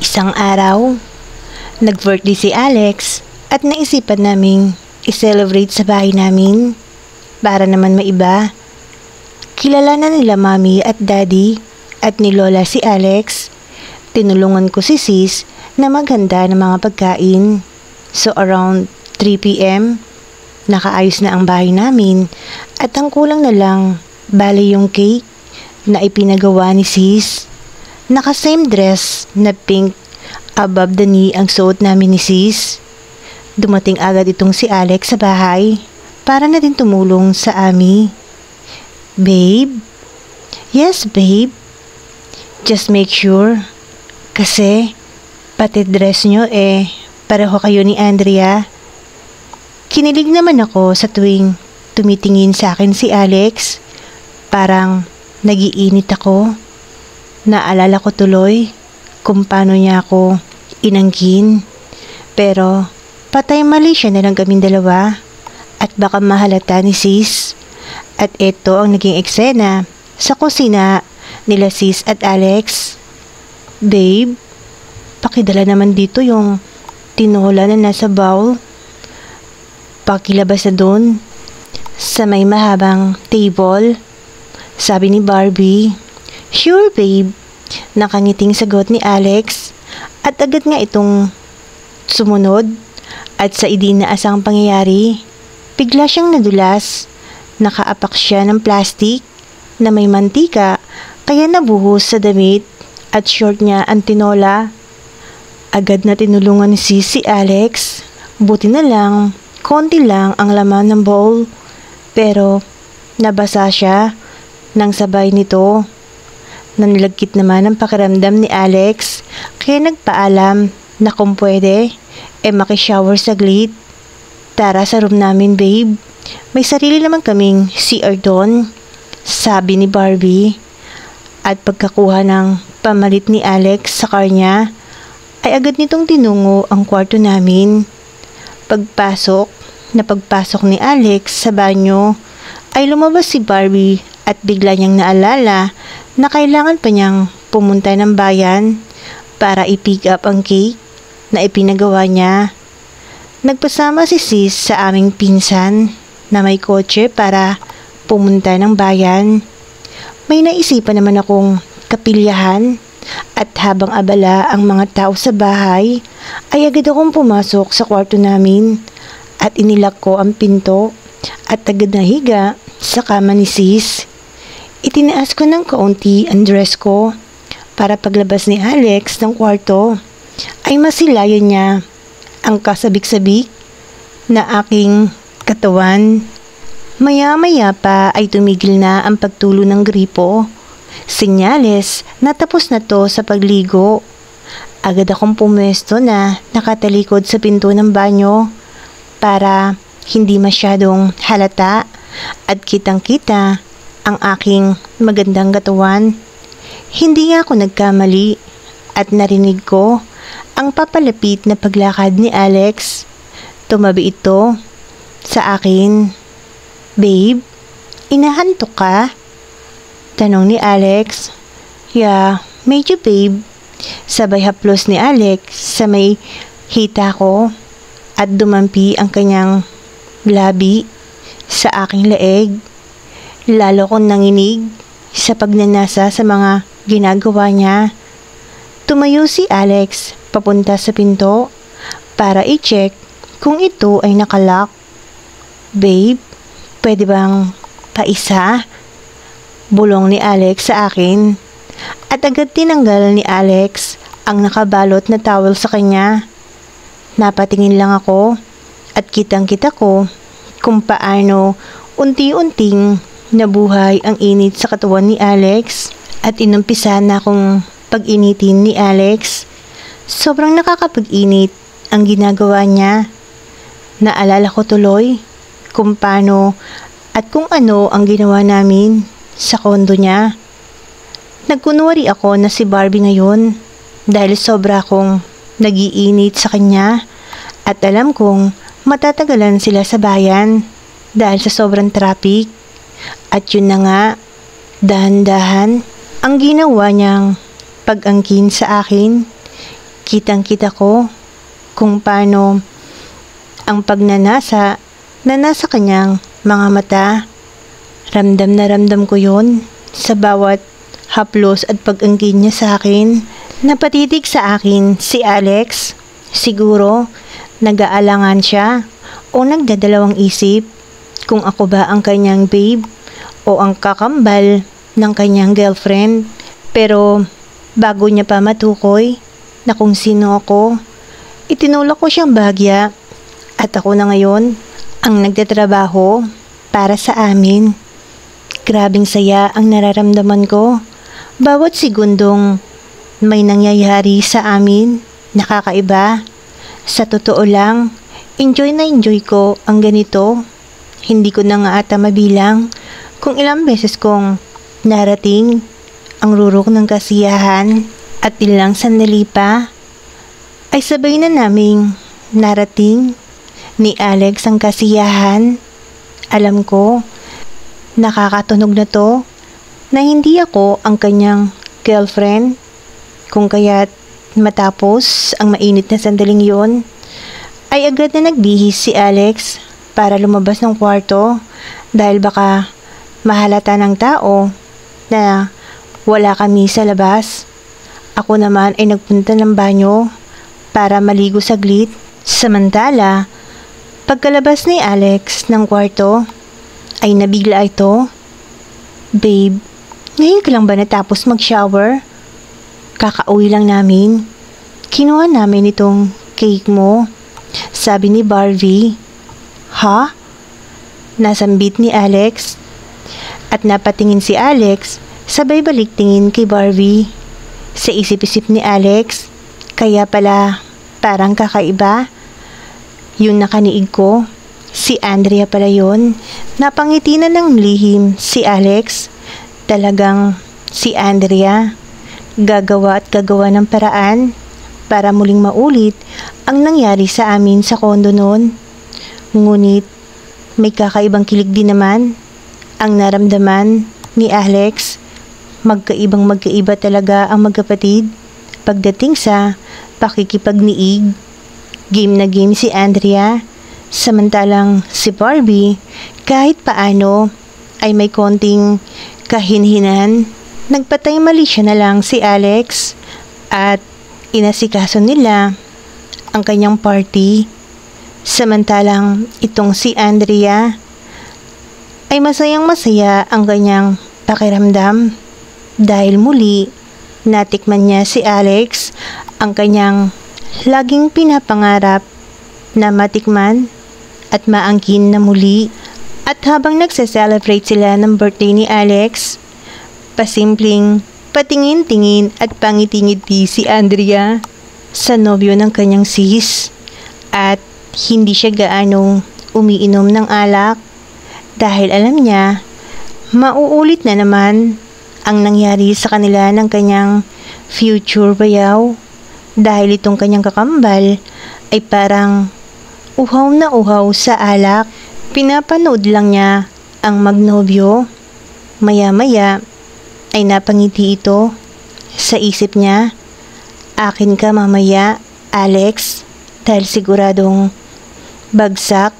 Isang araw, nag-birthday si Alex at naisipan naming i-celebrate sa bahay namin para naman maiba. Kilala na nila mami at daddy at ni lola si Alex. Tinulungan ko si sis na maghanda ng mga pagkain. So around 3 p.m., nakaayos na ang bahay namin at ang kulang na lang bali yung cake na ipinagawa ni sis. Naka-same dress na pink above the knee ang suot namin ni sis. Dumating agad itong si Alex sa bahay para na din tumulong sa ami. Babe? Yes, babe. Just make sure. Kasi pati dress nyo pareho kayo ni Andrea. Kinilig naman ako sa tuwing tumitingin sa akin si Alex. Parang nagiinit ako. Naalala ko tuloy kung paano niya ako inangkin. Pero patay mali siya na lang kaming dalawa at baka mahalata ni sis. At ito ang naging eksena sa kusina nila sis at Alex. Babe, pakidala naman dito yung tinola na nasa bowl. Pakilabas na dun sa may mahabang table. Sabi ni Barbie. Sure, babe. Nakangiting sagot ni Alex at agad nga itong sumunod at sa idinaasang pangyayari, bigla siyang nadulas. Nakaapak siya ng plastic na may mantika kaya nabuhos sa damit at short niya ang tinola. Agad na tinulungan si Alex. Buti na lang, konti lang ang laman ng bowl. Pero nabasa siya nang sabay nito. Nanlagkit naman ang pakiramdam ni Alex kaya nagpaalam na kung pwede makishower saglit. Tara sa room namin, babe. May sarili naman kaming CR doon, sabi ni Barbie. At pagkakuha ng pamalit ni Alex sa car niya, ay agad nitong tinungo ang kwarto namin. Pagpasok ni Alex sa banyo, ay lumabas si Barbie at bigla niyang naalala na kailangan pa niyang pumunta ng bayan para i-pick up ang cake na ipinagawa niya. Nagpasama si sis sa aming pinsan na may kotse para pumunta ng bayan. May naisipan naman akong kapilyahan at habang abala ang mga tao sa bahay, ay agad akong pumasok sa kwarto namin at inilak ko ang pinto at agad nahiga sa kama ni sis. Itinaas ko ng kaunti ang dress ko para paglabas ni Alex ng kwarto ay masilayan niya ang kasabik-sabik na aking katawan. Maya-maya pa ay tumigil na ang pagtulo ng gripo. Senyales na tapos na to sa pagligo. Agad akong pumwesto na nakatalikod sa pinto ng banyo para hindi masyadong halata at kitang-kita ang aking magandang katawan. Hindi nga ako nagkamali at narinig ko ang papalapit na paglakad ni Alex. Tumabi ito sa akin. Babe, inahantok ka? Tanong ni Alex. Yeah, medyo babe. Sabay haplos ni Alex sa may hita ko at dumampi ang kanyang labi sa aking leeg. Lalo kong nanginig sa pagnanasa sa mga ginagawa niya. Tumayo si Alex papunta sa pinto para i-check kung ito ay nakalock. Babe, pwede bang paisa? Bulong ni Alex sa akin. At agad tinanggal ni Alex ang nakabalot na towel sa kanya. Napatingin lang ako at kitang-kita ko kung paano unti-unting nabuhay ang init sa katawan ni Alex at inumpisa na akong pag-initin ni Alex. Sobrang nakakapag-init ang ginagawa niya. Naalala ko tuloy kung paano at kung ano ang ginawa namin sa kondo niya. Nagkunwari ako na si Barbie ngayon dahil sobra akong nagiinit sa kanya at alam kong matatagalan sila sa bayan dahil sa sobrang traffic. At yun na nga, dahan-dahan ang ginawa niyang pag-angkin sa akin. Kitang-kita ko kung paano ang pagnanasa na nasa kanyang mga mata. Ramdam na ramdam ko yon sa bawat haplos at pag-angkin niya sa akin. Napatitig sa akin si Alex. Siguro nag-aalangan siya o nagdadalawang isip kung ako ba ang kanyang babe o ang kakambal ng kanyang girlfriend. Pero bago niya pa matukoy na kung sino ako, itinulak ko siyang bahagya at ako na ngayon ang nagtatrabaho para sa amin. Grabing saya ang nararamdaman ko. Bawat segundong may nangyayari sa amin, nakakaiba. Sa totoo lang, enjoy na enjoy ko ang ganito. Hindi ko na nga ata mabilang kung ilang beses kong narating ang rurok ng kasiyahan at ilang sandali pa ay sabay na naming narating ni Alex ang kasiyahan. Alam ko, nakakatunog na to na hindi ako ang kanyang girlfriend, kung kaya't matapos ang mainit na sandaling yon ay agad na nagbihis si Alex para lumabas ng kwarto dahil baka mahalata ng tao na wala kami sa labas. Ako naman ay nagpunta ng banyo para maligo saglit. Samantala, pagkalabas ni Alex ng kwarto ay nabigla ito. Babe, ngayon ka lang ba natapos mag-shower? Kakauwi lang namin. Kinuha namin itong cake mo, sabi ni Barbie. Ha? Nasambit ni Alex. At napatingin si Alex, sabay balik tingin kay Barbie. Sa isip-isip ni Alex, kaya pala parang kakaiba. Yung nakaniig ko, si Andrea pala yun. Napangiti na ng lihim si Alex. Talagang si Andrea. Gagawa at gagawa ng paraan para muling maulit ang nangyari sa amin sa kondo noon. Ngunit may kakaibang kilig din naman ang naramdaman ni Alex. Magkaibang-magkaiba talaga ang magkapatid pagdating sa pakikipagniig. Game na game si Andrea, samantalang si Barbie kahit paano ay may konting kahinhinan. Nagpatay mali siya na lang si Alex at inasikaso nila ang kanyang party. Samantalang itong si Andrea ay masayang masaya ang kanyang pakiramdam dahil muli natikman niya si Alex ang kanyang laging pinapangarap na matikman at maangkin na muli. At habang nagse-celebrate sila ng birthday ni Alex, pasimpleng patingin-tingin at pangiti-ngiti si Andrea sa nobyo ng kanyang sis at hindi siya gaanong umiinom ng alak dahil alam niya mauulit na naman ang nangyari sa kanila ng kanyang future bayaw dahil itong kanyang kakambal ay parang uhaw na uhaw sa alak. Pinapanood lang niya ang magnobyo. Maya-maya ay napangiti ito. Sa isip niya, akin ka mamaya, Alex, dahil siguradong bagsak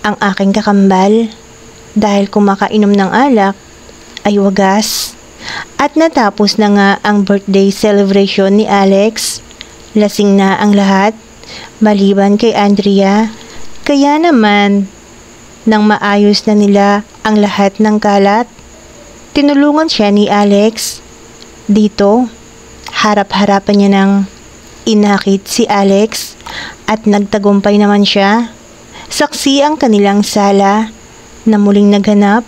ang aking kakambal dahil kumakainom ng alak ay wagas. At natapos na nga ang birthday celebration ni Alex. Lasing na ang lahat, maliban kay Andrea. Kaya naman, nang maayos na nila ang lahat ng kalat, tinulungan siya ni Alex. Dito, harap-harapan niya ng inakit si Alex at nagtagumpay naman siya. Saksi ang kanilang sala na muling naghanap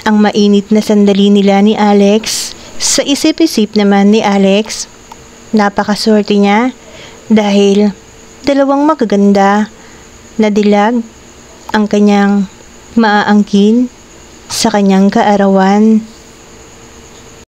ang mainit na sandali nila ni Alex. Sa isip-isip naman ni Alex, napakaswerte niya dahil dalawang magaganda na dilag ang kanyang maaangkin sa kanyang kaarawan.